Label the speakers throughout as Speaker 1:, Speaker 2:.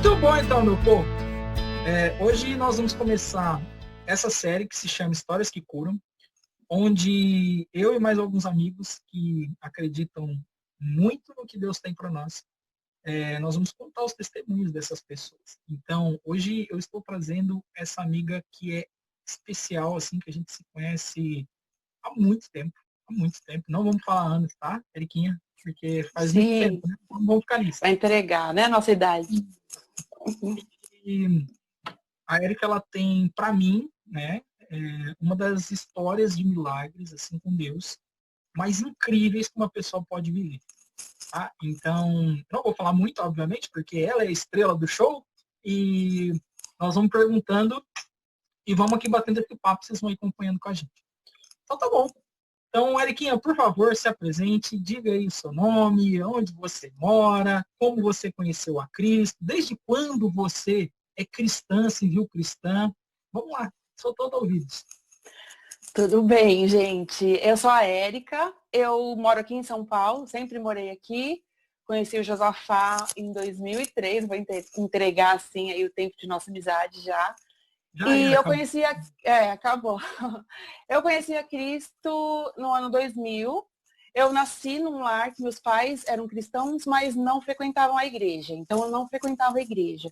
Speaker 1: Muito bom, então, meu povo. Hoje nós vamos começar essa série que se chama Histórias que Curam, onde eu e mais alguns amigos que acreditam muito no que Deus tem para nós, nós vamos contar os testemunhos dessas pessoas. Então, hoje eu estou trazendo essa amiga que é especial, assim, que a gente se conhece há muito tempo. Há muito tempo. Não vamos falar anos, tá, Eriquinha? Porque faz muito
Speaker 2: Sim,
Speaker 1: tempo, né? Não vamos ficar nisso.
Speaker 2: vai entregar, né, a nossa idade.
Speaker 1: E a Erika, ela tem, para mim, né, uma das histórias de milagres, assim, com Deus, mais incríveis que uma pessoa pode viver. Tá? Então, não vou falar muito, obviamente, porque ela é a estrela do show, e nós vamos perguntando e vamos aqui batendo esse papo, vocês vão ir acompanhando com a gente. Então, tá bom. Então, Eriquinha, por favor, se apresente, diga aí o seu nome, onde você mora, como você conheceu a Cristo, desde quando você é cristã, civil cristã. Vamos lá, sou todo ouvidos.
Speaker 2: Tudo bem, gente. Eu sou a Érica, eu moro aqui em São Paulo, sempre morei aqui. Conheci o Josafá em 2003, vou entregar assim aí o tempo de nossa amizade já.
Speaker 1: Já
Speaker 2: E
Speaker 1: era,
Speaker 2: eu
Speaker 1: acabou.
Speaker 2: conhecia, acabou. Eu conheci a Cristo no ano 2000. Eu nasci num lar que meus pais eram cristãos, mas não frequentavam a igreja. Então eu não frequentava a igreja.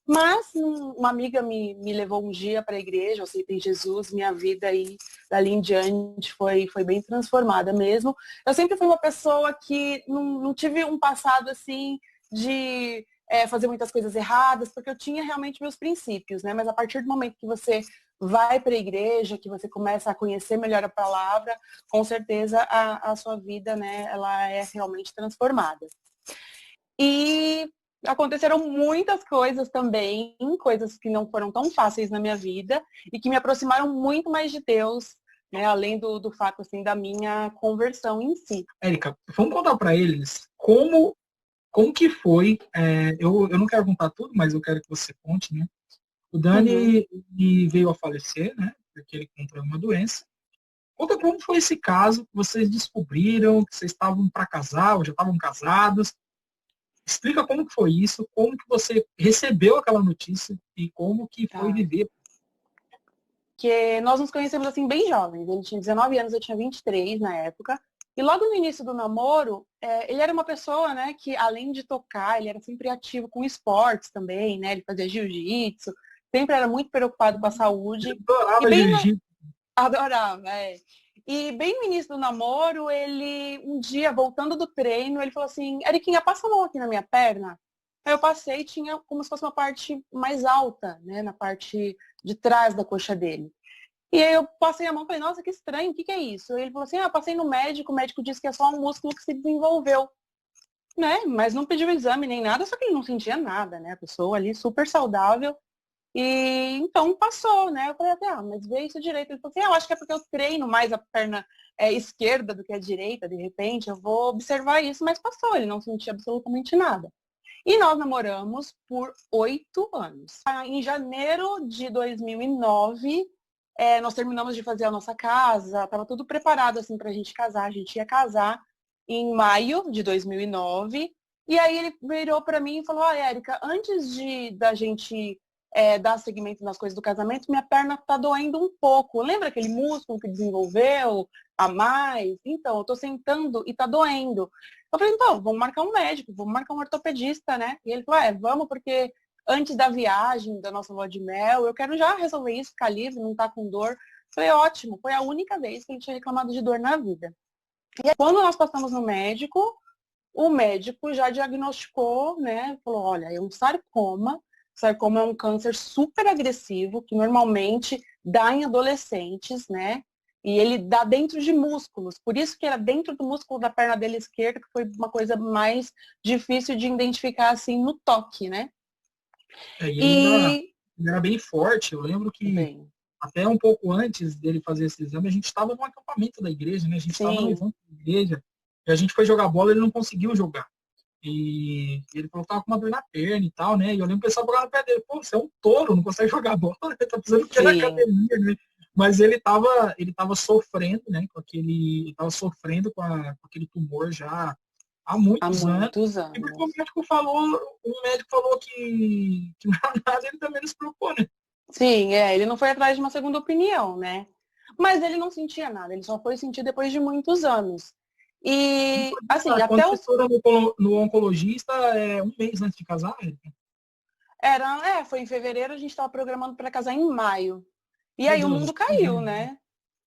Speaker 2: Mas uma amiga me levou um dia para a igreja, eu aceitei Jesus, minha vida aí dali em diante foi bem transformada mesmo. Eu sempre fui uma pessoa que não tive um passado assim de fazer muitas coisas erradas, porque eu tinha realmente meus princípios, né? Mas a partir do momento que você vai para a igreja, que você começa a conhecer melhor a palavra, com certeza a sua vida, né, ela é realmente transformada. E aconteceram muitas coisas também, coisas que não foram tão fáceis na minha vida e que me aproximaram muito mais de Deus, né, além do fato assim da minha conversão em si.
Speaker 1: Érica, vamos contar para eles como que foi. Eu não quero contar tudo, mas eu quero que você conte, né? O
Speaker 2: Uhum.
Speaker 1: Dani ele veio a falecer, né? Porque ele contraiu uma doença. Conta como foi esse caso que vocês descobriram, que vocês estavam para casar, ou já estavam casados. Explica como que foi isso, como que você recebeu aquela notícia e como que foi
Speaker 2: Tá.
Speaker 1: viver.
Speaker 2: Que nós nos conhecemos assim bem jovens. Ele tinha 19 anos, eu tinha 23 na época. E logo no início do namoro, ele era uma pessoa, né, que além de tocar, ele era sempre ativo com esportes também, né? Ele fazia jiu-jitsu, sempre era muito preocupado com a saúde. E
Speaker 1: Adorava
Speaker 2: bem no...
Speaker 1: jiu-jitsu.
Speaker 2: Adorava, é. E bem no início do namoro, ele, um dia, voltando do treino, ele falou assim, Eriquinha, passa a mão aqui na minha perna. Aí eu passei e tinha como se fosse uma parte mais alta, né, na parte de trás da coxa dele. E aí eu passei a mão e falei, nossa, que estranho, o que é isso? Aí ele falou assim, passei no médico, o médico disse que é só um músculo que se desenvolveu, né? Mas não pediu exame nem nada, só que ele não sentia nada, né? A pessoa ali super saudável. E então passou, né? Eu falei até, mas vê isso direito. Ele falou assim, eu acho que é porque eu treino mais a perna esquerda do que a direita, de repente, eu vou observar isso, mas passou, ele não sentia absolutamente nada. E nós namoramos por 8 anos. Em janeiro de 2009, nós terminamos de fazer a nossa casa, estava tudo preparado assim para a gente casar. A gente ia casar em maio de 2009. E aí ele virou para mim e falou, Érica, antes da gente dar seguimento nas coisas do casamento, minha perna tá doendo um pouco. Lembra aquele músculo que desenvolveu a mais? Então, eu tô sentando e tá doendo. Eu falei, então, vamos marcar um médico, vamos marcar um ortopedista, né? E ele falou, vamos, porque antes da viagem, da nossa lua de mel, eu quero já resolver isso, ficar livre, não tá com dor. Eu falei, ótimo, foi a única vez que ele tinha reclamado de dor na vida. E aí, quando nós passamos no médico, o médico já diagnosticou, né? Falou, olha, é um sarcoma. Sarcoma é um câncer super agressivo, que normalmente dá em adolescentes, né? E ele dá dentro de músculos. Por isso que era dentro do músculo da perna dele esquerda, que foi uma coisa mais difícil de identificar, assim, no toque, né?
Speaker 1: E
Speaker 2: E...
Speaker 1: ele era bem forte. Eu lembro que
Speaker 2: Bem,
Speaker 1: até um pouco antes dele fazer esse exame, a gente estava no acampamento da igreja, né? A gente estava no
Speaker 2: sim,
Speaker 1: evento da igreja. E a gente foi jogar bola, ele não conseguiu jogar. E ele falou que tava com uma dor na perna e tal, né? E eu lembro que o pessoal falava no pé dele, pô, você é um touro, não consegue jogar bola, ele tá precisando que ir na
Speaker 2: sim.
Speaker 1: academia, né? Mas ele tava sofrendo, né? Ele tava sofrendo com aquele tumor já há
Speaker 2: Há
Speaker 1: muitos anos.
Speaker 2: muitos
Speaker 1: E porque
Speaker 2: anos.
Speaker 1: o médico falou que não era nada, ele também não se preocupou, né?
Speaker 2: Sim, ele não foi atrás de uma segunda opinião, né? Mas ele não sentia nada, ele só foi sentir depois de muitos anos. E, assim,
Speaker 1: Quando
Speaker 2: até
Speaker 1: você
Speaker 2: os.
Speaker 1: for no oncologista, é um mês antes de casar, Érica?
Speaker 2: Foi em fevereiro, a gente estava programando para casar em maio. E
Speaker 1: Meu
Speaker 2: aí o
Speaker 1: Deus,
Speaker 2: mundo
Speaker 1: dois
Speaker 2: caiu,
Speaker 1: anos.
Speaker 2: né?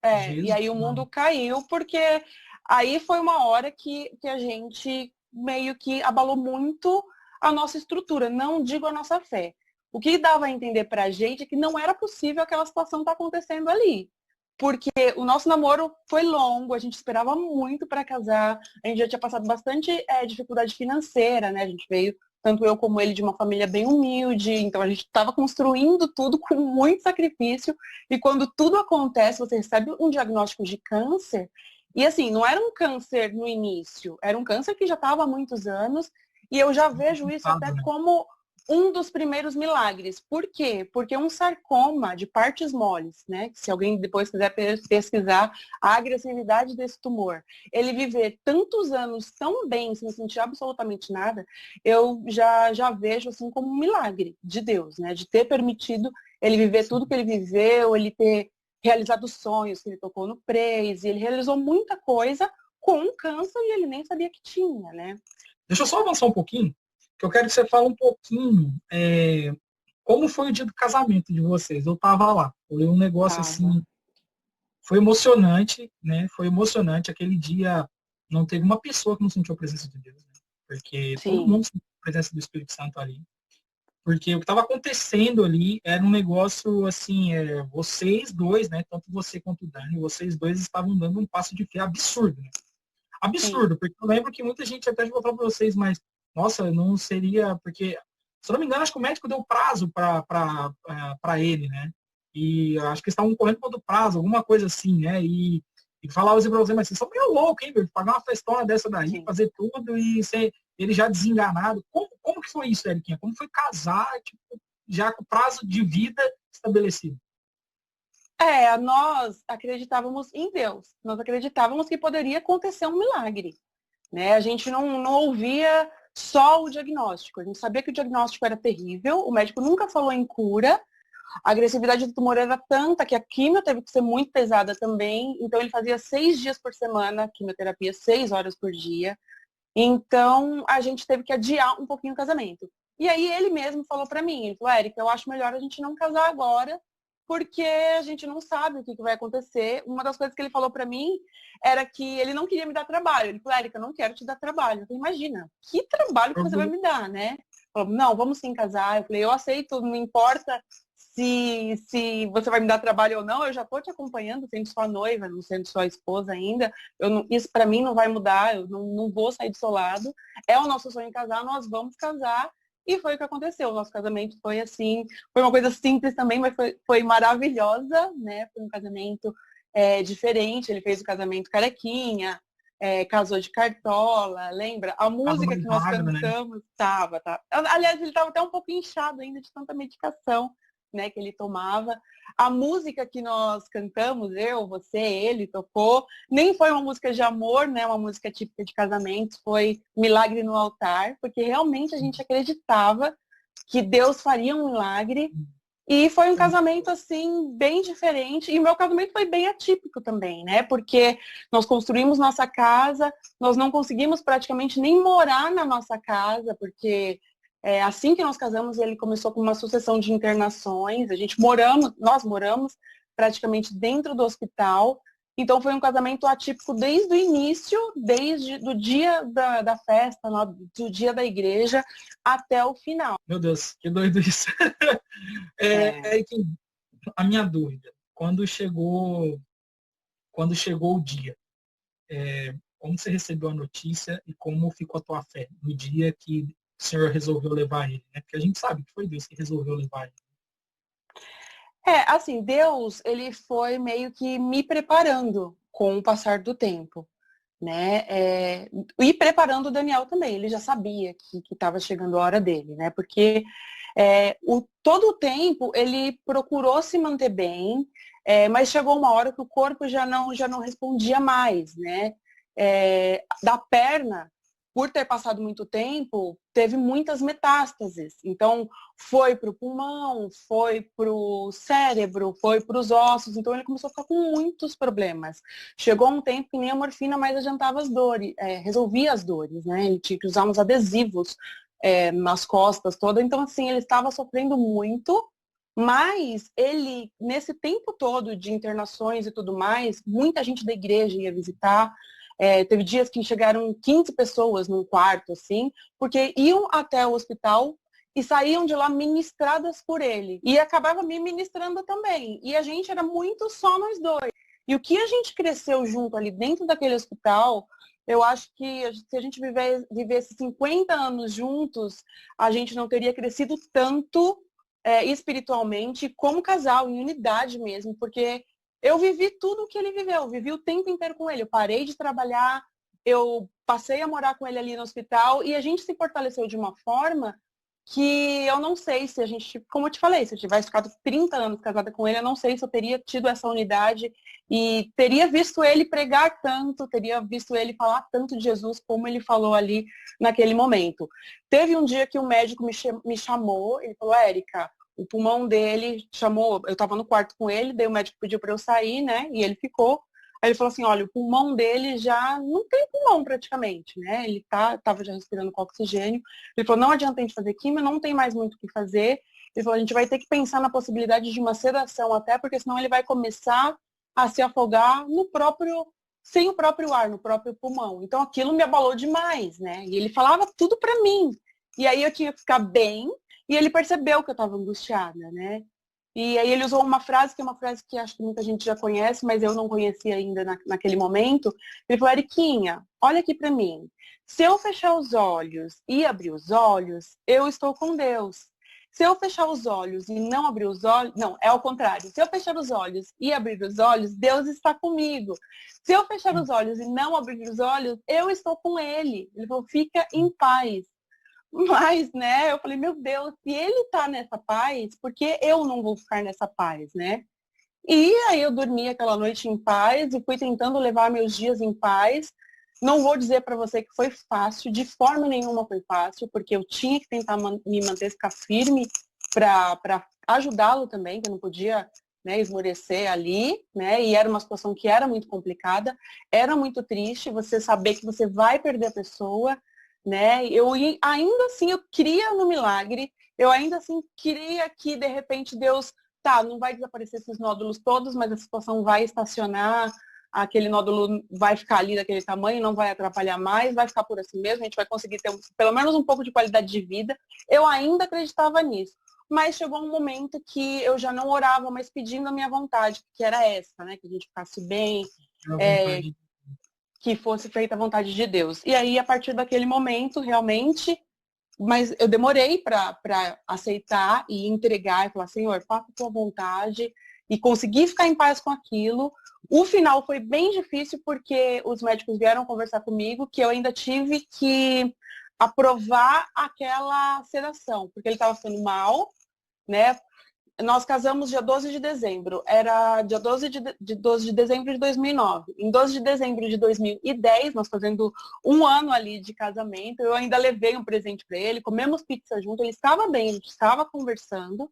Speaker 2: E
Speaker 1: Jesus,
Speaker 2: aí o mundo
Speaker 1: mano.
Speaker 2: caiu porque aí foi uma hora que a gente meio que abalou muito a nossa estrutura, não digo a nossa fé. O que dava a entender pra gente é que não era possível aquela situação estar acontecendo ali. Porque o nosso namoro foi longo, a gente esperava muito para casar, a gente já tinha passado bastante dificuldade financeira, né? A gente veio, tanto eu como ele, de uma família bem humilde, então a gente estava construindo tudo com muito sacrifício. E quando tudo acontece, você recebe um diagnóstico de câncer, e assim, não era um câncer no início, era um câncer que já estava há muitos anos, e eu já vejo isso até
Speaker 1: Complicado, né?
Speaker 2: como um dos primeiros milagres. Por quê? Porque um sarcoma de partes moles, né? Se alguém depois quiser pesquisar a agressividade desse tumor, ele viver tantos anos tão bem, sem sentir absolutamente nada, eu já vejo assim como um milagre de Deus, né? De ter permitido ele viver tudo que ele viveu, ele ter realizado os sonhos que ele tocou no Praise, ele realizou muita coisa com um câncer e ele nem sabia que tinha, né?
Speaker 1: Deixa eu só avançar um pouquinho, que eu quero que você fale um pouquinho como foi o dia do casamento de vocês. Eu tava lá. Foi um negócio
Speaker 2: Tava.
Speaker 1: assim, foi emocionante, né? Foi emocionante. Aquele dia não teve uma pessoa que não sentiu a presença de Deus, né? Porque todo
Speaker 2: Sim,
Speaker 1: mundo sentiu a presença do Espírito Santo ali. Porque o que estava acontecendo ali era um negócio assim, vocês dois, né? Tanto você quanto o Dani, vocês dois estavam dando um passo de fé absurdo, né?
Speaker 2: sim,
Speaker 1: Absurdo, porque eu lembro que muita gente até falou para vocês, mas nossa, não seria, porque, se eu não me engano, acho que o médico deu prazo para ele, né? E acho que eles estavam correndo contra o prazo, alguma coisa assim, né? E falava assim para você, mas vocês são meio loucos, hein, meu? Pagar uma festona dessa daí,
Speaker 2: sim.
Speaker 1: fazer tudo e ser ele já desenganado. Como que foi isso, Eriquinha? Como foi casar, tipo, já com prazo de vida estabelecido?
Speaker 2: Nós acreditávamos em Deus. Nós acreditávamos que poderia acontecer um milagre, né? A gente não ouvia só o diagnóstico. A gente sabia que o diagnóstico era terrível, o médico nunca falou em cura, a agressividade do tumor era tanta que a quimio teve que ser muito pesada também, então ele fazia 6 dias por semana, quimioterapia, 6 horas por dia. Então a gente teve que adiar um pouquinho o casamento. E aí ele mesmo falou para mim, ele falou, Érica, eu acho melhor a gente não casar agora, porque a gente não sabe o que vai acontecer. Uma das coisas que ele falou para mim era que ele não queria me dar trabalho. Ele falou, Érica, eu não quero te dar trabalho. Eu falei, imagina, que trabalho que você vai me dar, né? Ele falou, não, vamos sim casar. Eu falei, eu aceito, não importa se você vai me dar trabalho ou não, eu já estou te acompanhando, sendo sua noiva, não sendo sua esposa ainda. Isso para mim não vai mudar, eu não vou sair do seu lado. É o nosso sonho em casar, nós vamos casar. E foi o que aconteceu. O nosso casamento foi assim, foi uma coisa simples também, mas foi maravilhosa, né? Foi um casamento diferente. Ele fez o casamento carequinha, casou de cartola, lembra? A
Speaker 1: Tava
Speaker 2: música
Speaker 1: mais
Speaker 2: que nós
Speaker 1: magro, né?
Speaker 2: cantamos, tá. Aliás, ele estava até um pouco inchado ainda de tanta medicação, né, que ele tomava. A música que nós cantamos, eu, você, ele, tocou, nem foi uma música de amor, né, uma música típica de casamento, foi Milagre no Altar, porque realmente a gente acreditava que Deus faria um milagre. E foi um casamento, assim, bem diferente. E o meu casamento foi bem atípico também, né? Porque nós construímos nossa casa, nós não conseguimos praticamente nem morar na nossa casa, porque assim que nós casamos, ele começou com uma sucessão de internações. Nós moramos praticamente dentro do hospital. Então foi um casamento atípico desde o início, desde o dia da festa, do dia da igreja, até o final.
Speaker 1: Meu Deus, que doido isso.
Speaker 2: É.
Speaker 1: É que a minha dúvida, quando chegou o dia, como você recebeu a notícia e como ficou a tua fé no dia que o Senhor resolveu levar ele, né? Porque a gente sabe que foi Deus que resolveu levar ele.
Speaker 2: Assim, Deus, ele foi meio que me preparando com o passar do tempo, né? E preparando o Daniel também, ele já sabia que estava chegando a hora dele, né? Porque todo o tempo ele procurou se manter bem, mas chegou uma hora que o corpo já não respondia mais, né? Da perna, por ter passado muito tempo, teve muitas metástases. Então, foi para o pulmão, foi para o cérebro, foi para os ossos. Então, ele começou a ficar com muitos problemas. Chegou um tempo que nem a morfina mais adiantava as dores, resolvia as dores, né? Ele tinha que usar uns adesivos nas costas todas. Então, assim, ele estava sofrendo muito. Mas ele, nesse tempo todo de internações e tudo mais, muita gente da igreja ia visitar. Teve dias que chegaram 15 pessoas num quarto, assim, porque iam até o hospital e saíam de lá ministradas por ele. E acabava me ministrando também. E a gente era muito só nós dois. E o que a gente cresceu junto ali dentro daquele hospital, eu acho que se a gente vivesse 50 anos juntos, a gente não teria crescido tanto espiritualmente, como casal, em unidade mesmo, porque eu vivi tudo o que ele viveu, eu vivi o tempo inteiro com ele. Eu parei de trabalhar, eu passei a morar com ele ali no hospital e a gente se fortaleceu de uma forma que eu não sei se a gente, como eu te falei, se eu tivesse ficado 30 anos casada com ele, eu não sei se eu teria tido essa unidade e teria visto ele pregar tanto, teria visto ele falar tanto de Jesus como ele falou ali naquele momento. Teve um dia que o médico me chamou, ele falou, Érica, o pulmão dele chamou, eu estava no quarto com ele, daí o médico pediu para eu sair, né, e ele ficou. Aí ele falou assim, olha, o pulmão dele já não tem pulmão praticamente, né? Ele tava já respirando com oxigênio. Ele falou, não adianta a gente fazer químio, não tem mais muito o que fazer. Ele falou, a gente vai ter que pensar na possibilidade de uma sedação até, porque senão ele vai começar a se afogar sem o próprio ar, no próprio pulmão. Então aquilo me abalou demais, né? E ele falava tudo para mim. E aí eu tinha que ficar bem, e ele percebeu que eu estava angustiada, né? E aí ele usou uma frase, que é uma frase que acho que muita gente já conhece, mas eu não conhecia ainda naquele momento. Ele falou, Eriquinha, olha aqui para mim. Se eu fechar os olhos e abrir os olhos, eu estou com Deus. Se eu fechar os olhos e não abrir os olhos, não, é ao contrário. Se eu fechar os olhos e abrir os olhos, Deus está comigo. Se eu fechar os olhos e não abrir os olhos, eu estou com Ele. Ele falou, fica em paz. Mas, né, eu falei, meu Deus, se ele tá nessa paz, por que eu não vou ficar nessa paz, né? E aí eu dormi aquela noite em paz e fui tentando levar meus dias em paz. Não vou dizer para você que foi fácil, de forma nenhuma foi fácil, porque eu tinha que tentar me manter, ficar firme para ajudá-lo também, que eu não podia, né, esmorecer ali, né? E era uma situação que era muito complicada, era muito triste você saber que você vai perder a pessoa, né? Ainda assim eu cria no milagre, eu ainda assim queria que de repente Deus, tá, não vai desaparecer esses nódulos todos, mas a situação vai estacionar, aquele nódulo vai ficar ali daquele tamanho, não vai atrapalhar mais, vai ficar por assim mesmo, a gente vai conseguir ter pelo menos um pouco de qualidade de vida. Eu ainda acreditava nisso. Mas chegou um momento que eu já não orava, mas pedindo a minha vontade, que era essa, né? Que a gente ficasse bem, que fosse feita a vontade de Deus. E aí, a partir daquele momento, realmente, mas eu demorei para aceitar e entregar e falar, Senhor, faça a tua vontade, e conseguir ficar em paz com aquilo. O final foi bem difícil porque os médicos vieram conversar comigo que eu ainda tive que aprovar aquela sedação, porque ele estava ficando mal, né? Nós casamos dia 12 de dezembro, era dia 12 de dezembro de 2009. Em 12 de dezembro de 2010, nós fazendo um ano ali de casamento, eu ainda levei um presente para ele, comemos pizza junto, ele estava bem, a gente estava conversando,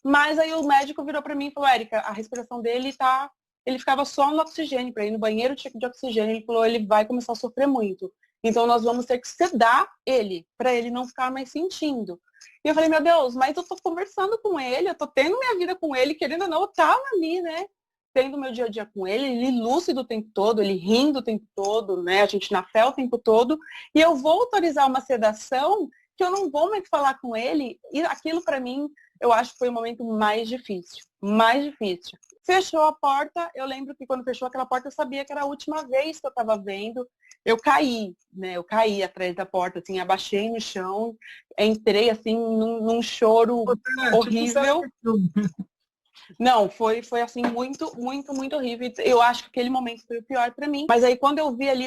Speaker 2: mas aí o médico virou para mim e falou, Érica, a respiração dele tá... Ele ficava só no oxigênio, para ir no banheiro tinha que ir de oxigênio, ele falou, ele vai começar a sofrer muito. Então nós vamos ter que sedar ele, para ele não ficar mais sentindo. E eu falei, meu Deus, mas eu tô conversando com ele, eu tô tendo minha vida com ele, querendo ou não, eu tava ali, né? Tendo meu dia a dia com ele lúcido o tempo todo, ele rindo o tempo todo, né? A gente na fé o tempo todo. E eu vou autorizar uma sedação que eu não vou mais falar com ele. E aquilo para mim, eu acho que foi o momento mais difícil. Mais difícil. Fechou a porta, eu lembro que quando fechou aquela porta, eu sabia que era a última vez que eu estava vendo. Eu caí, né? Eu caí atrás da porta, assim, abaixei no chão, entrei, assim, num choro horrível. Não, foi assim, muito, muito, muito horrível. Eu acho que aquele momento foi o pior para mim. Mas aí, quando eu vi ele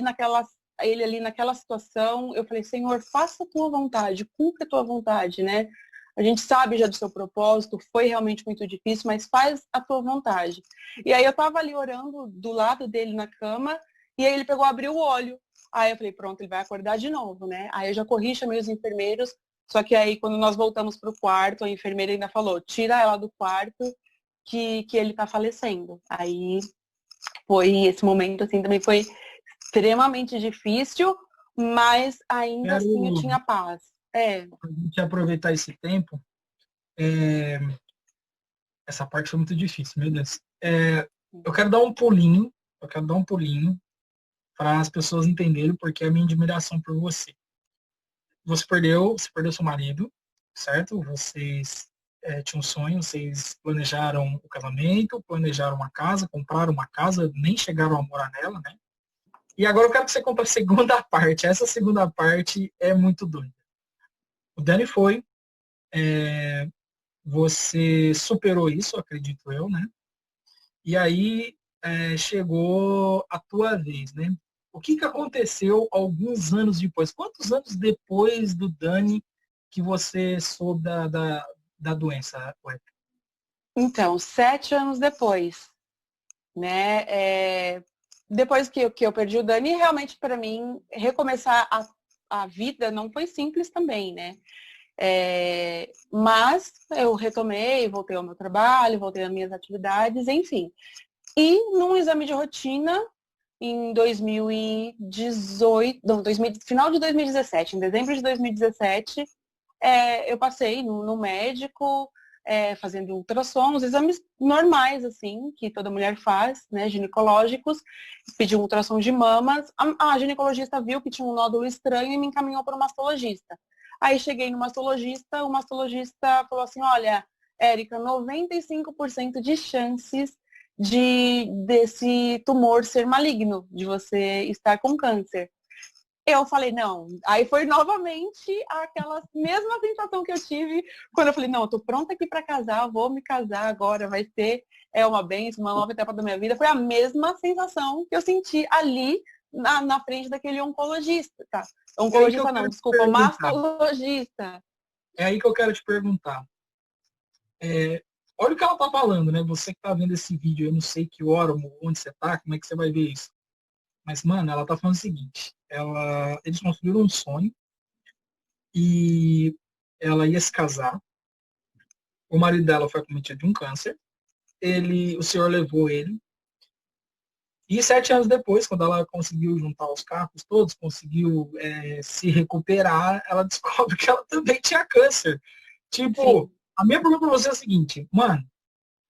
Speaker 2: ali naquela situação, eu falei, Senhor, faça a tua vontade, cumpra a tua vontade, né? A gente sabe já do seu propósito, foi realmente muito difícil, mas faz a tua vontade. E aí eu tava ali orando do lado dele na cama, e aí ele pegou, abriu o olho. Aí eu falei, pronto, ele vai acordar de novo, né? Aí eu já corri, chamei os enfermeiros, só que aí quando nós voltamos pro quarto, a enfermeira ainda falou, tira ela do quarto que ele tá falecendo. Aí foi esse momento, assim, também foi extremamente difícil, mas ainda assim eu
Speaker 1: Quero
Speaker 2: tinha paz. É.
Speaker 1: a gente aproveitar esse tempo. É, essa parte foi muito difícil, meu Deus. Eu quero dar um pulinho, eu quero dar um pulinho para as pessoas entenderem porque a minha admiração por você. Você perdeu seu marido, certo? Vocês tinham um sonho, vocês planejaram o casamento, planejaram uma casa, compraram uma casa, nem chegaram a morar nela, né? E agora eu quero que você conte a segunda parte. Essa segunda parte é muito doida. O Dani foi, você superou isso, acredito eu, né? E aí chegou a tua vez, né? O que aconteceu alguns anos depois? Quantos anos depois do Dani que você soube da doença, Ué?
Speaker 2: Então, 7 anos depois, né? Depois que eu perdi o Dani, realmente para mim recomeçar a vida não foi simples também, né? Mas eu retomei, voltei ao meu trabalho, voltei às minhas atividades, enfim. E num exame de rotina, em 2018, não, final de 2017, em dezembro de 2017, eu passei no médico, fazendo ultrassom, os exames normais, assim, que toda mulher faz, né, ginecológicos, pedi um ultrassom de mamas, a ginecologista viu que tinha um nódulo estranho e me encaminhou para o mastologista. Aí cheguei no mastologista, o mastologista falou assim, olha, Érica, 95% de chances desse tumor ser maligno, de você estar com câncer. Eu falei, não. Aí foi novamente aquela mesma sensação que eu tive quando eu falei, não, eu tô pronta aqui para casar, vou me casar agora, vai ser uma bênção, uma nova etapa da minha vida. Foi a mesma sensação que eu senti ali na frente daquele oncologista, tá?
Speaker 1: É aí que eu
Speaker 2: Oncologista não,
Speaker 1: quero te
Speaker 2: desculpa,
Speaker 1: perguntar.
Speaker 2: mastologista.
Speaker 1: É aí que eu quero te perguntar. Olha o que ela tá falando, né? Você que tá vendo esse vídeo, eu não sei que hora, onde você tá, como é que você vai ver isso. Mas, mano, ela tá falando o seguinte. Eles construíram um sonho e ela ia se casar. O marido dela foi acometido de um câncer. O senhor levou ele. E 7 anos depois, quando ela conseguiu juntar os cacos todos, conseguiu se recuperar, ela descobre que ela também tinha câncer. Tipo,
Speaker 2: Sim.
Speaker 1: a minha pergunta para você é a seguinte, mano,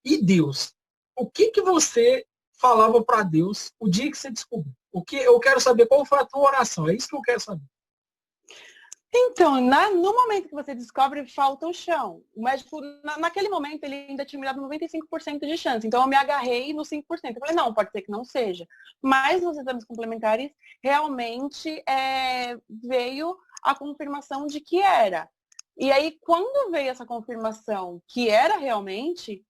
Speaker 1: e Deus? O que você falava para Deus o dia que você descobriu? Eu quero saber qual foi a tua oração, é isso que eu quero saber.
Speaker 2: Então, no momento que você descobre, falta o chão. O médico, naquele momento, ele ainda tinha me dado 95% de chance. Então, eu me agarrei no 5%. Eu falei, não, pode ser que não seja. Mas nos exames complementares, realmente veio a confirmação de que era. E aí, quando veio essa confirmação que era realmente,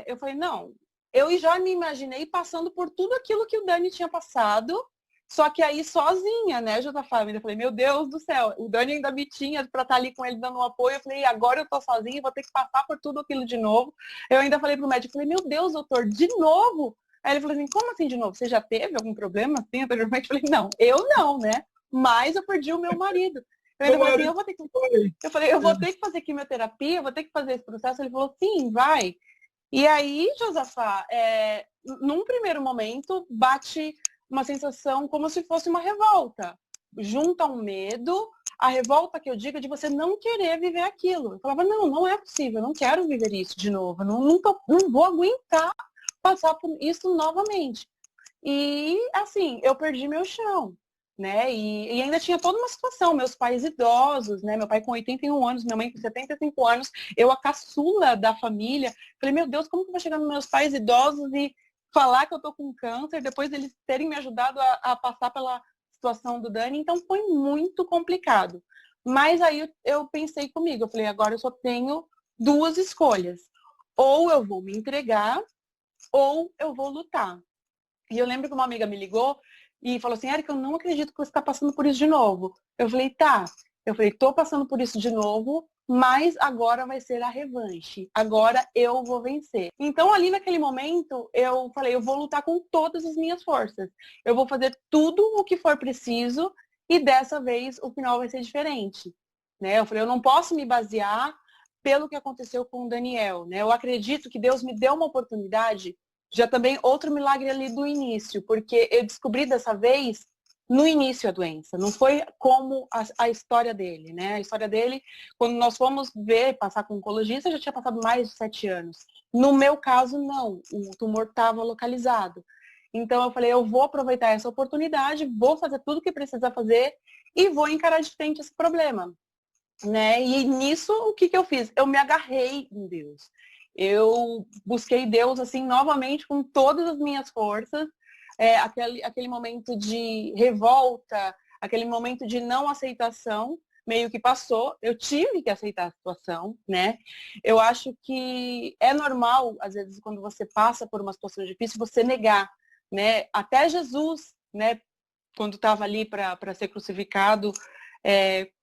Speaker 2: eu falei, não, eu já me imaginei passando por tudo aquilo que o Dani tinha passado, só que aí sozinha, né, Josafá? Eu falei, meu Deus do céu, o Dani ainda me tinha para estar ali com ele dando um apoio. Eu falei, agora eu tô sozinha, vou ter que passar por tudo aquilo de novo. Eu ainda falei pro médico, falei, meu Deus, doutor, de novo? Aí ele falou assim, como assim de novo? Você já teve algum problema assim anteriormente? Eu falei, não, eu não, né? Mas eu perdi o meu marido. Eu ainda
Speaker 1: Meu
Speaker 2: falei assim,
Speaker 1: marido
Speaker 2: eu vou ter que.
Speaker 1: foi.
Speaker 2: Eu falei, eu vou ter que fazer quimioterapia, eu vou ter que fazer esse processo. Ele falou, sim, vai. E aí, Josafá, num primeiro momento, bate uma sensação como se fosse uma revolta. Junta um medo, a revolta que eu digo é de você não querer viver aquilo. Eu falava, não, não é possível, eu não quero viver isso de novo, eu não vou aguentar passar por isso novamente. E, assim, eu perdi meu chão, né? E ainda tinha toda uma situação, meus pais idosos, né? Meu pai com 81 anos, minha mãe com 75 anos, eu a caçula da família. Falei, meu Deus, como que eu vou chegar nos meus pais idosos e falar que eu tô com câncer, depois deles terem me ajudado a passar pela situação do Dani? Então foi muito complicado. Mas aí eu pensei comigo, eu falei, agora eu só tenho duas escolhas. Ou eu vou me entregar, ou eu vou lutar. E eu lembro que uma amiga me ligou e falou assim, Érica, eu não acredito que você está passando por isso de novo. Eu falei, tá. Eu falei, tô passando por isso de novo, mas agora vai ser a revanche. Agora eu vou vencer. Então, ali naquele momento, eu falei, eu vou lutar com todas as minhas forças. Eu vou fazer tudo o que for preciso e dessa vez o final vai ser diferente. Né? Eu falei, eu não posso me basear pelo que aconteceu com o Daniel. Né? Eu acredito que Deus me deu uma oportunidade, já também outro milagre ali do início, porque eu descobri dessa vez no início a doença, não foi como a história dele, né? A história dele, quando nós fomos ver, passar com um oncologista, já tinha passado mais de 7 anos. No meu caso, não. O tumor estava localizado. Então, eu falei, eu vou aproveitar essa oportunidade, vou fazer tudo o que precisa fazer e vou encarar de frente esse problema, né? E nisso, o que eu fiz? Eu me agarrei em Deus. Eu busquei Deus, assim, novamente, com todas as minhas forças, aquele momento de revolta, aquele momento de não aceitação, meio que passou. Eu tive que aceitar a situação, né? Eu acho que é normal, às vezes, quando você passa por uma situação difícil, você negar, né? Até Jesus, né? Quando estava ali para ser crucificado,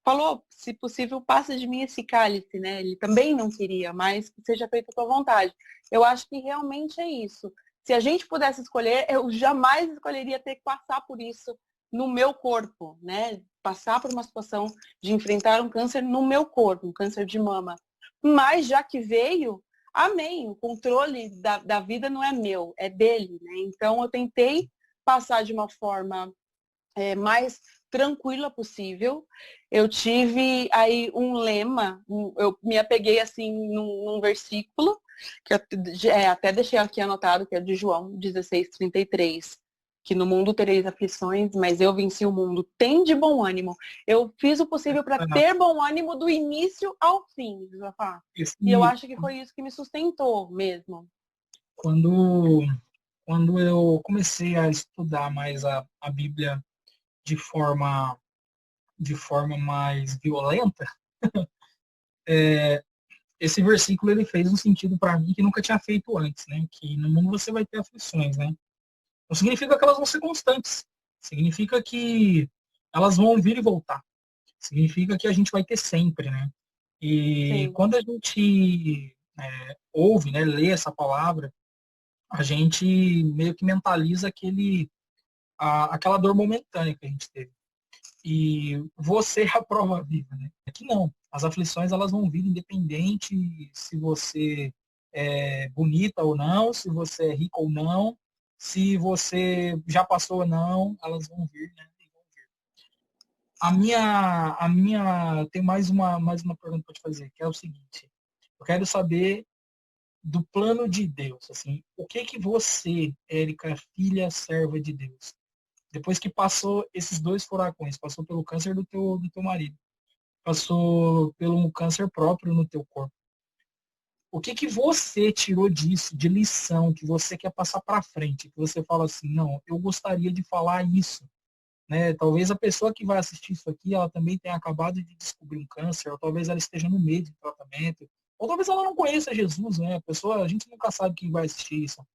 Speaker 2: falou, se possível, passa de mim esse cálice, né? Ele também não queria, mas que seja feita a tua vontade. Eu acho que realmente é isso. Se a gente pudesse escolher, eu jamais escolheria ter que passar por isso no meu corpo, né? Passar por uma situação de enfrentar um câncer no meu corpo, um câncer de mama. Mas já que veio, amém. O controle da vida não é meu, é dele, né? Então eu tentei passar de uma forma mais tranquila possível. Eu tive aí um lema, eu me apeguei assim num versículo, que eu até deixei aqui anotado, que é de João 16:33, que no mundo tereis aflições, mas eu venci o mundo. Tem de bom ânimo. Eu fiz o possível para ter bom ânimo do início ao fim, Josafá. E eu acho que foi isso que me sustentou mesmo.
Speaker 1: Quando eu comecei a estudar mais a Bíblia de forma mais violenta, esse versículo ele fez um sentido para mim que nunca tinha feito antes, né? Que no mundo você vai ter aflições, né? Não significa que elas vão ser constantes. Significa que elas vão vir e voltar. Significa que a gente vai ter sempre, né? E
Speaker 2: Sim.
Speaker 1: quando a gente ouve, né, lê essa palavra, a gente meio que mentaliza aquela dor momentânea que a gente teve. E você é a prova viva, né? Aqui não. As aflições elas vão vir independente se você é bonita ou não, se você é rica ou não, se você já passou ou não, elas vão vir, né? Tem mais uma pergunta para te fazer, que é o seguinte. Eu quero saber do plano de Deus, assim, o que você, Érica, filha, serva de Deus, depois que passou esses 2 furacões, passou pelo câncer do teu marido, passou pelo câncer próprio no teu corpo, o que você tirou disso, de lição, que você quer passar para frente, que você fala assim, não, eu gostaria de falar isso, né? Talvez a pessoa que vai assistir isso aqui, ela também tenha acabado de descobrir um câncer, ou talvez ela esteja no meio de tratamento, ou talvez ela não conheça Jesus, né? A gente nunca sabe quem vai assistir isso.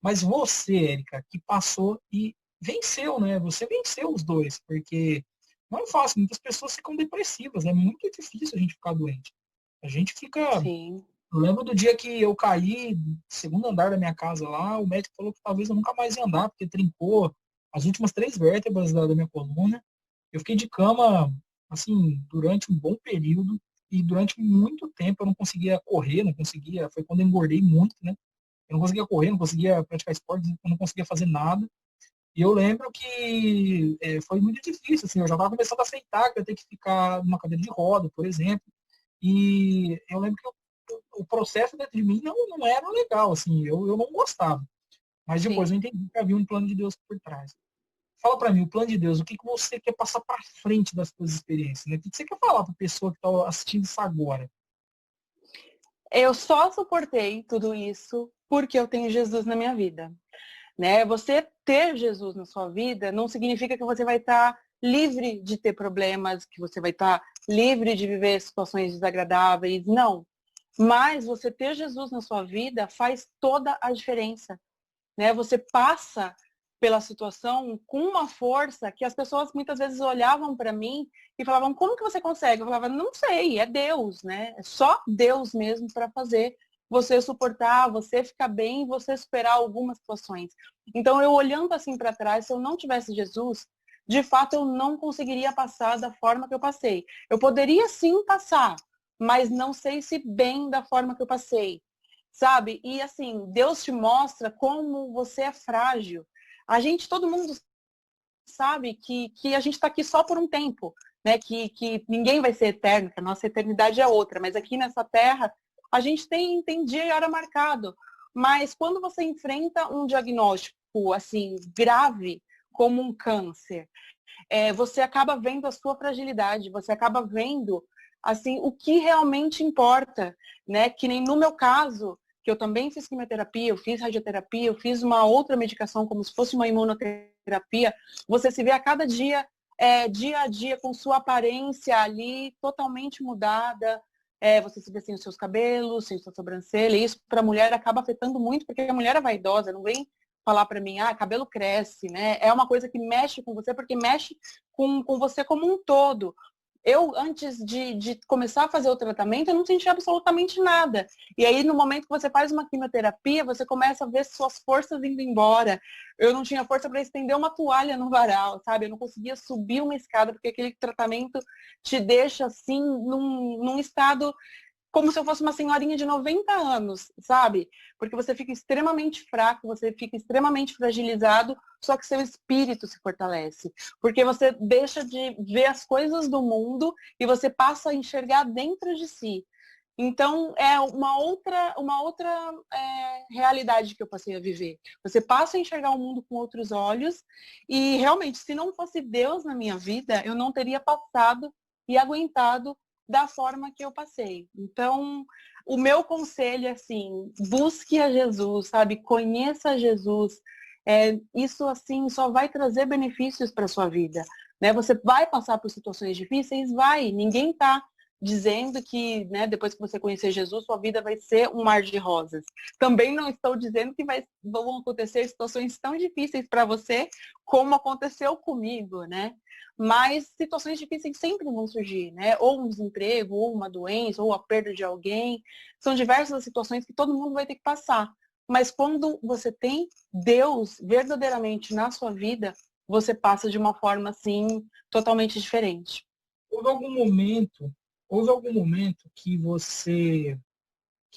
Speaker 1: Mas você, Érica, que passou e venceu, né? Você venceu os dois, porque não é fácil, muitas pessoas ficam depressivas, é muito difícil a gente ficar doente. A gente fica.
Speaker 2: Sim.
Speaker 1: Eu lembro do dia que eu caí, segundo andar da minha casa lá, o médico falou que talvez eu nunca mais ia andar, porque trincou as últimas 3 vértebras da minha coluna. Eu fiquei de cama, assim, durante um bom período, e durante muito tempo eu não conseguia correr, não conseguia, foi quando eu engordei muito, né? Eu não conseguia correr, não conseguia praticar esporte, eu não conseguia fazer nada. E eu lembro que foi muito difícil, assim, eu já estava começando a aceitar que eu ia ter que ficar numa cadeira de roda, por exemplo. E eu lembro que o processo dentro de mim não era legal, assim, eu não gostava. Mas depois eu
Speaker 2: Sim.
Speaker 1: entendi que havia um plano de Deus por trás. Fala para mim, o plano de Deus, o que você quer passar para frente das suas experiências? Né? O que você quer falar para a pessoa que está assistindo isso agora?
Speaker 2: Eu só suportei tudo isso porque eu tenho Jesus na minha vida, né? Você ter Jesus na sua vida não significa que você vai estar livre de ter problemas, que você vai estar livre de viver situações desagradáveis, não. Mas você ter Jesus na sua vida faz toda a diferença, né? Você passa pela situação com uma força que as pessoas muitas vezes olhavam para mim e falavam, como que você consegue? Eu falava, não sei, é Deus, né? É só Deus mesmo para fazer você suportar, você ficar bem, você superar algumas situações. Então, eu olhando assim para trás, se eu não tivesse Jesus, de fato eu não conseguiria passar da forma que eu passei. Eu poderia sim passar, mas não sei se bem da forma que eu passei, sabe? E assim, Deus te mostra como você é frágil. A gente, todo mundo sabe que a gente está aqui só por um tempo, né? Que ninguém vai ser eterno, que a nossa eternidade é outra, mas aqui nessa terra a gente tem dia e hora marcado. Mas quando você enfrenta um diagnóstico assim grave, como um câncer, você acaba vendo a sua fragilidade, você acaba vendo assim o que realmente importa, né? Que nem no meu caso, que eu também fiz quimioterapia, eu fiz radioterapia, eu fiz uma outra medicação como se fosse uma imunoterapia. Você se vê a cada dia, dia a dia, com sua aparência ali totalmente mudada. Você se vê sem os seus cabelos, sem sua sobrancelha. E isso para a mulher acaba afetando muito, porque a mulher é vaidosa, não vem falar para mim, cabelo cresce, né? É uma coisa que mexe com você, porque mexe com você como um todo. Eu, antes de começar a fazer o tratamento, eu não sentia absolutamente nada. E aí, no momento que você faz uma quimioterapia, você começa a ver suas forças indo embora. Eu não tinha força para estender uma toalha no varal, sabe? Eu não conseguia subir uma escada, porque aquele tratamento te deixa, assim, num estado como se eu fosse uma senhorinha de 90 anos, sabe? Porque você fica extremamente fraco, você fica extremamente fragilizado, só que seu espírito se fortalece. Porque você deixa de ver as coisas do mundo e você passa a enxergar dentro de si. Então, é uma outra realidade que eu passei a viver. Você passa a enxergar o mundo com outros olhos e, realmente, se não fosse Deus na minha vida, eu não teria passado e aguentado da forma que eu passei. Então, o meu conselho é assim, busque a Jesus, sabe? Conheça Jesus. Isso, assim, só vai trazer benefícios para a sua vida. Né? Você vai passar por situações difíceis? Vai. Ninguém está dizendo que, né, depois que você conhecer Jesus, sua vida vai ser um mar de rosas. Também não estou dizendo que vão acontecer situações tão difíceis para você como aconteceu comigo, né? Mas situações difíceis sempre vão surgir, né? Ou um desemprego, ou uma doença, ou a perda de alguém. São diversas as situações que todo mundo vai ter que passar. Mas quando você tem Deus verdadeiramente na sua vida, você passa de uma forma, assim, totalmente diferente.
Speaker 1: Houve algum momento, houve algum momento que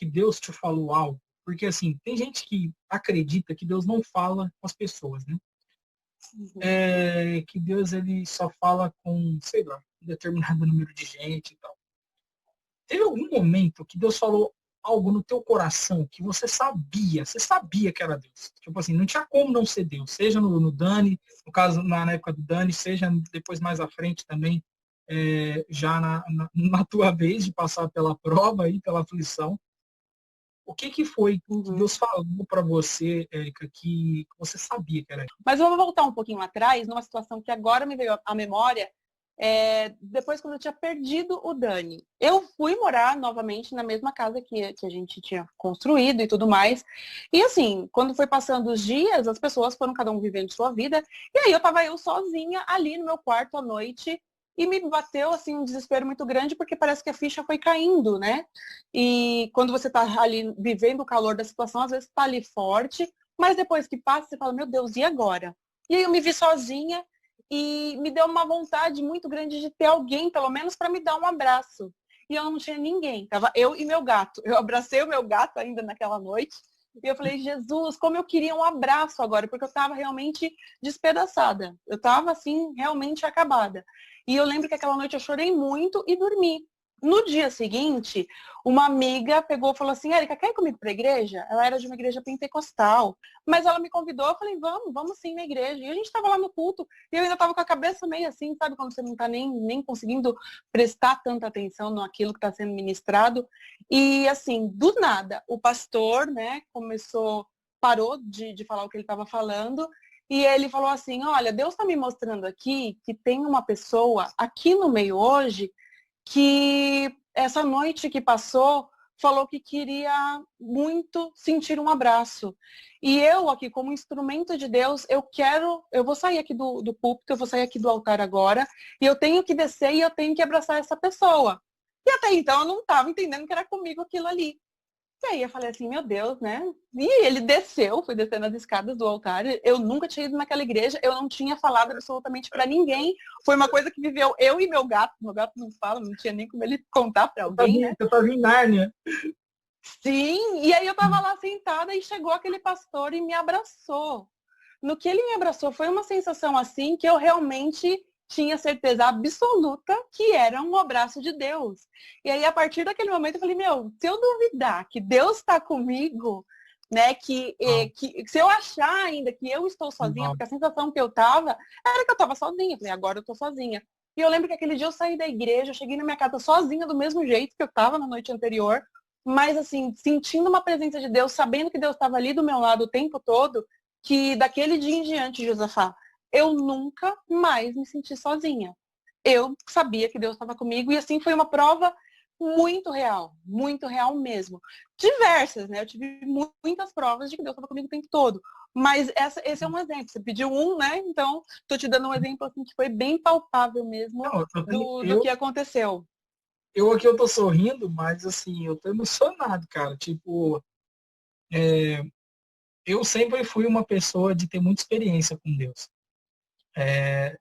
Speaker 1: Deus te falou algo? Porque assim, tem gente que acredita que Deus não fala com as pessoas, né?
Speaker 2: Uhum.
Speaker 1: Que Deus ele só fala com, sei lá, um determinado número de gente e tal. Teve algum momento que Deus falou algo no teu coração que você sabia que era Deus? Tipo assim, não tinha como não ser Deus, seja no Dani, no caso na época do Dani, seja depois mais à frente também, já na tua vez de passar pela prova e pela aflição. O que foi que
Speaker 2: Uhum.
Speaker 1: Deus falou para você, Érica, que você sabia que era Deus?
Speaker 2: Mas eu vou voltar um pouquinho atrás, numa situação que agora me veio à memória, depois quando eu tinha perdido o Dani. Eu fui morar novamente na mesma casa que a gente tinha construído e tudo mais. E assim, quando foi passando os dias, as pessoas foram cada um vivendo sua vida. E aí eu sozinha ali no meu quarto à noite. E me bateu assim um desespero muito grande, porque parece que a ficha foi caindo, né? E quando você tá ali vivendo o calor da situação, às vezes tá ali forte, mas depois que passa, você fala, meu Deus, e agora? E aí eu me vi sozinha e me deu uma vontade muito grande de ter alguém, pelo menos, para me dar um abraço. E eu não tinha ninguém, tava eu e meu gato. Eu abracei o meu gato ainda naquela noite. E eu falei, Jesus, como eu queria um abraço agora, porque eu estava realmente despedaçada. Eu estava, assim, realmente acabada. E eu lembro que aquela noite eu chorei muito e dormi. No dia seguinte, uma amiga pegou e falou assim, Érica, quer ir comigo para a igreja? Ela era de uma igreja pentecostal. Mas ela me convidou, eu falei, vamos sim na igreja. E a gente estava lá no culto, e eu ainda estava com a cabeça meio assim, sabe? Quando você não está nem conseguindo prestar tanta atenção naquilo que está sendo ministrado. E assim, do nada, o pastor, né, parou de falar o que ele estava falando, e ele falou assim, olha, Deus está me mostrando aqui que tem uma pessoa aqui no meio hoje que essa noite que passou falou que queria muito sentir um abraço. E eu aqui, como instrumento de Deus, eu vou sair aqui do púlpito, eu vou sair aqui do altar agora, e eu tenho que descer e eu tenho que abraçar essa pessoa. E até então eu não estava entendendo que era comigo aquilo ali. E aí eu falei assim, meu Deus, né? E ele desceu, foi descendo as escadas do altar. Eu nunca tinha ido naquela igreja, eu não tinha falado absolutamente para ninguém. Foi uma coisa que viveu eu e meu gato. Meu gato não fala, não tinha nem como ele contar para alguém, né?
Speaker 1: Eu tava em Nárnia.
Speaker 2: Sim, e aí eu tava lá sentada e chegou aquele pastor e me abraçou. No que ele me abraçou, foi uma sensação assim que eu realmente tinha certeza absoluta que era um abraço de Deus. E aí, a partir daquele momento, eu falei, meu, se eu duvidar que Deus está comigo, né, que se eu achar ainda que eu estou sozinha,
Speaker 1: Uau.
Speaker 2: porque a sensação que eu tava era que eu tava sozinha. Eu falei, agora eu tô sozinha. E eu lembro que aquele dia eu saí da igreja, eu cheguei na minha casa sozinha, do mesmo jeito que eu tava na noite anterior, mas assim, sentindo uma presença de Deus, sabendo que Deus estava ali do meu lado o tempo todo, que daquele dia em diante, Josafá, eu nunca mais me senti sozinha. Eu sabia que Deus estava comigo e assim foi uma prova muito real mesmo. Diversas, né? Eu tive muitas provas de que Deus estava comigo o tempo todo. Mas esse é um exemplo. Você pediu um, né? Então, estou te dando um exemplo assim, que foi bem palpável mesmo
Speaker 1: Não,
Speaker 2: do que aconteceu.
Speaker 1: eu aqui eu tô sorrindo, mas assim, eu tô emocionado, cara. Tipo, eu sempre fui uma pessoa de ter muita experiência com Deus.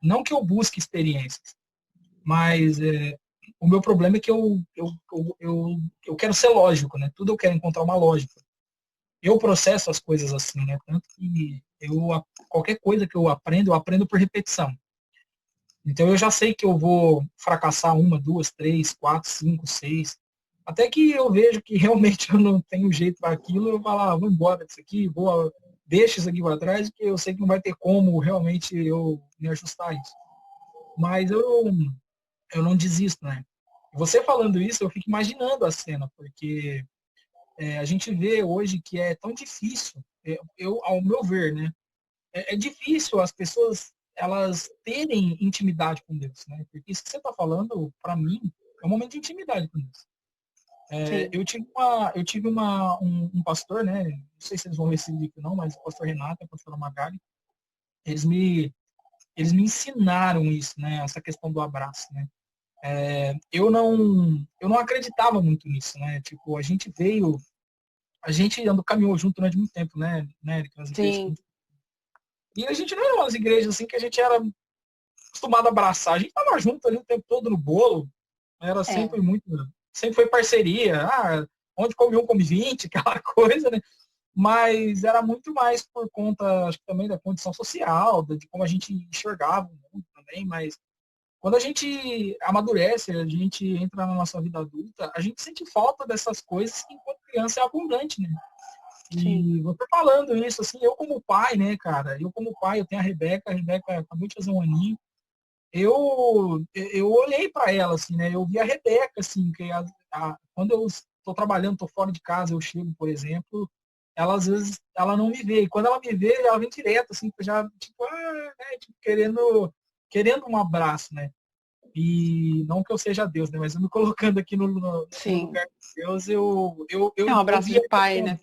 Speaker 1: Não que eu busque experiências, mas o meu problema é que eu quero ser lógico, né? Tudo eu quero encontrar uma lógica. Eu processo as coisas assim, né? Tanto que qualquer coisa que eu aprendo por repetição. Então eu já sei que eu vou fracassar uma, duas, três, quatro, cinco, seis. Até que eu vejo que realmente eu não tenho jeito para aquilo, eu vou lá, vou embora disso aqui, deixa isso aqui para trás, porque eu sei que não vai ter como realmente eu me ajustar a isso. Mas eu não desisto, né? Você falando isso, eu fico imaginando a cena, porque a gente vê hoje que é tão difícil, ao meu ver, né? É difícil as pessoas elas terem intimidade com Deus, né? Porque isso que você está falando, para mim, é um momento de intimidade com Deus.
Speaker 2: Sim.
Speaker 1: Um pastor, né? Não sei se eles vão ver esse vídeo ou não, mas o pastor Renato e a pastora Magali, eles me, eles me ensinaram isso, né? Essa questão do abraço, né? Eu não acreditava muito nisso, né? Tipo, a gente caminhou junto durante muito tempo, né, Erika, nas igrejas.
Speaker 2: Sim.
Speaker 1: E a gente não era umas igrejas assim que a gente era acostumado a abraçar. A gente tava junto ali o tempo todo no bolo. Era
Speaker 2: É.
Speaker 1: sempre foi parceria. Onde come um, come 20, aquela coisa, né? Mas era muito mais por conta, acho que também da condição social, de como a gente enxergava o mundo também, mas quando a gente amadurece, a gente entra na nossa vida adulta, a gente sente falta dessas coisas que enquanto criança é abundante, né?
Speaker 2: Sim.
Speaker 1: E você falando isso, assim, eu como pai, né, cara? Eu como pai, eu tenho a Rebeca acabou de fazer um aninho. Eu olhei para ela, assim, né? Eu vi a Rebeca, assim, quando eu estou trabalhando, estou fora de casa, eu chego, por exemplo, ela às vezes ela não me vê. E quando ela me vê, ela vem direto, assim, já, tipo, né, tipo, querendo um abraço, né? E não que eu seja Deus, né? Mas eu me colocando aqui no
Speaker 2: Sim.
Speaker 1: lugar de Deus,
Speaker 2: É um
Speaker 1: eu
Speaker 2: abraço
Speaker 1: vi
Speaker 2: de pai, né?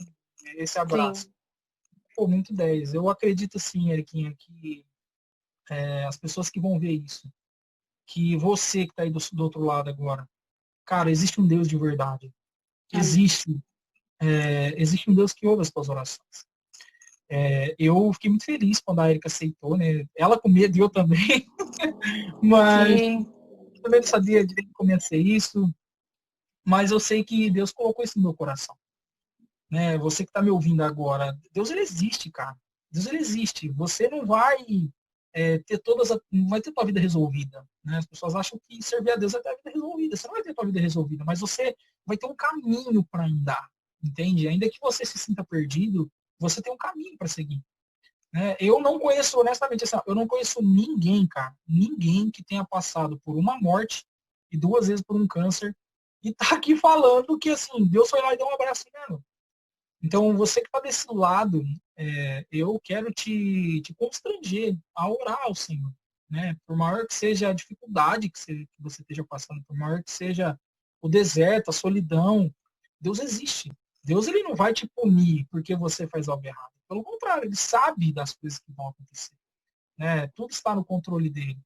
Speaker 1: esse abraço.
Speaker 2: Sim.
Speaker 1: Pô, muito 10. Eu acredito sim, Eriquinha, que as pessoas que vão ver isso, que você que está aí do outro lado agora, cara, existe um Deus de verdade.
Speaker 2: Amém.
Speaker 1: Existe um Deus que ouve as tuas orações. Eu fiquei muito feliz quando a Erika aceitou, né? Ela com medo e eu também, mas
Speaker 2: Sim.
Speaker 1: eu também não sabia direito como ia ser isso, mas eu sei que Deus colocou isso no meu coração. Né? Você que está me ouvindo agora, Deus ele existe, cara. Deus ele existe. Você não vai não vai ter tua vida resolvida. Né? As pessoas acham que servir a Deus é ter a vida resolvida. Você não vai ter tua vida resolvida, mas você vai ter um caminho para andar, entende? Ainda que você se sinta perdido, você tem um caminho para seguir. Né? Eu não conheço, honestamente, assim, eu não conheço ninguém, cara, ninguém que tenha passado por uma morte e duas vezes por um câncer e tá aqui falando que assim Deus foi lá e deu um abraço nela. Então, você que está desse lado, eu quero te constranger a orar ao Senhor. Né? Por maior que seja a dificuldade que você esteja passando, por maior que seja o deserto, a solidão, Deus existe. Deus, ele não vai te punir porque você faz algo errado. Pelo contrário, ele sabe das coisas que vão acontecer, né? Tudo está no controle dele.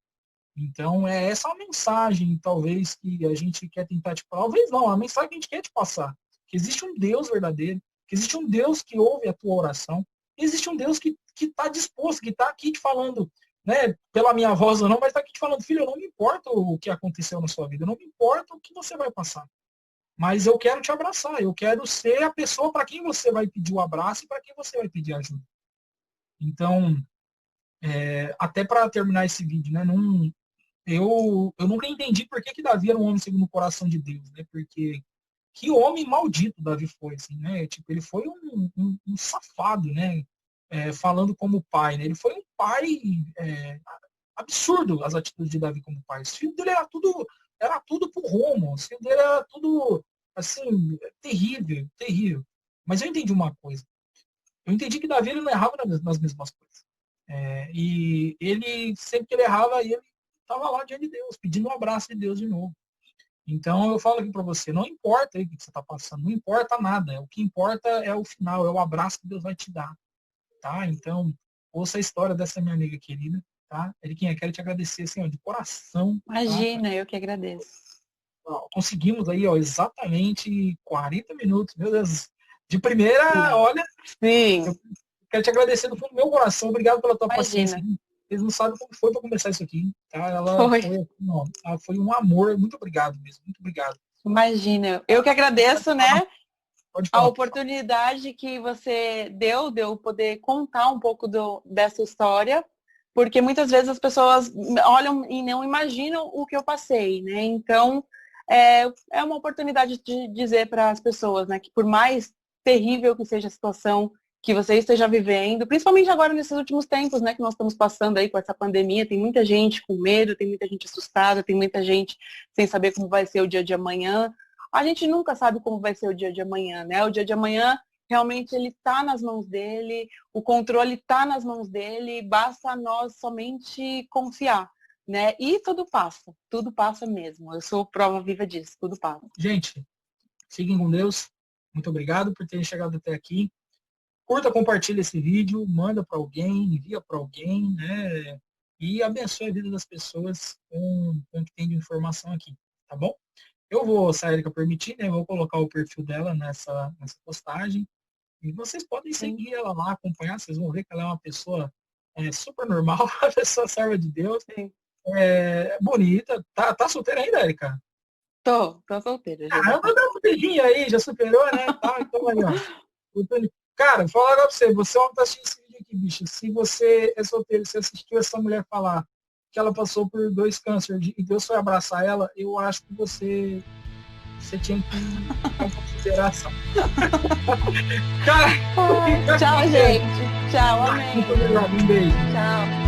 Speaker 1: Então, é essa a mensagem, talvez, que a gente quer tentar te passar. Talvez não, a mensagem que a gente quer te passar. Que existe um Deus verdadeiro, que existe um Deus que ouve a tua oração, que existe um Deus que está disposto, que está aqui te falando, né, pela minha voz ou não, mas está aqui te falando, filho, não me importa o que aconteceu na sua vida, não me importa o que você vai passar. Mas eu quero te abraçar, eu quero ser a pessoa para quem você vai pedir o abraço e para quem você vai pedir ajuda. Então, até para terminar esse vídeo, né, eu nunca entendi por que Davi era um homem segundo o coração de Deus, né? Porque que homem maldito Davi foi, assim, né? Tipo, ele foi um safado, né? Falando como pai, né? Ele foi um pai absurdo, as atitudes de Davi como pai. Os filhos dele era tudo pro rumo, os filhos dele era tudo, assim, terrível, terrível. Mas eu entendi uma coisa. Eu entendi que Davi ele não errava nas mesmas coisas. E ele, sempre que ele errava, ele estava lá diante de Deus, pedindo um abraço de Deus de novo. Então eu falo aqui para você, não importa aí o que você está passando, não importa nada. O que importa é o final, é o abraço que Deus vai te dar. Tá? Então, ouça a história dessa minha amiga querida. Tá? Eriquinha, quero te agradecer assim, ó, de coração.
Speaker 2: Imagina,
Speaker 1: tá?
Speaker 2: eu que agradeço.
Speaker 1: Conseguimos aí, ó, exatamente 40 minutos. Meu Deus, de primeira, olha.
Speaker 2: Sim.
Speaker 1: Eu quero te agradecer do fundo do meu coração. Obrigado pela tua
Speaker 2: Imagina.
Speaker 1: paciência. Eles não sabem como foi para começar isso aqui. Tá? Ela foi um amor. Muito obrigado mesmo. Muito obrigado.
Speaker 2: Imagina. Eu que agradeço, né?
Speaker 1: Pode falar,
Speaker 2: a oportunidade que você deu de eu poder contar um pouco dessa história, porque muitas vezes as pessoas olham e não imaginam o que eu passei, né? Então, é uma oportunidade de dizer para as pessoas, né, que por mais terrível que seja a situação que você esteja vivendo, principalmente agora nesses últimos tempos, né, que nós estamos passando aí com essa pandemia, tem muita gente com medo, tem muita gente assustada, tem muita gente sem saber como vai ser o dia de amanhã. A gente nunca sabe como vai ser o dia de amanhã, né? O dia de amanhã, realmente, ele está nas mãos dele, o controle está nas mãos dele, basta nós somente confiar, né? E tudo passa mesmo. Eu sou prova viva disso, tudo passa.
Speaker 1: Gente, fiquem com Deus. Muito obrigado por terem chegado até aqui. Curta, compartilha esse vídeo, manda para alguém, envia para alguém, né? E abençoe a vida das pessoas com o que tem de informação aqui, tá bom? Eu vou, se a Erika permitir, né? Eu vou colocar o perfil dela nessa postagem. E vocês podem seguir ela lá, acompanhar. Vocês vão ver que ela é uma pessoa super normal, uma pessoa serva de Deus. Bonita. Tá solteira ainda, Erika?
Speaker 2: Tô solteira.
Speaker 1: Caramba, dá um beijinho aí, já superou, né? Tá, então aí, ó. Cara, vou falar pra você, você tá assistindo esse vídeo aqui, bicho. Se você é solteiro, você assistiu essa mulher falar que ela passou por 2 cânceres e Deus foi abraçar ela, eu acho que você tinha que ter uma consideração. Cara,
Speaker 2: tchau, gente. Tchau, amém.
Speaker 1: Muito obrigado, um beijo.
Speaker 2: Tchau.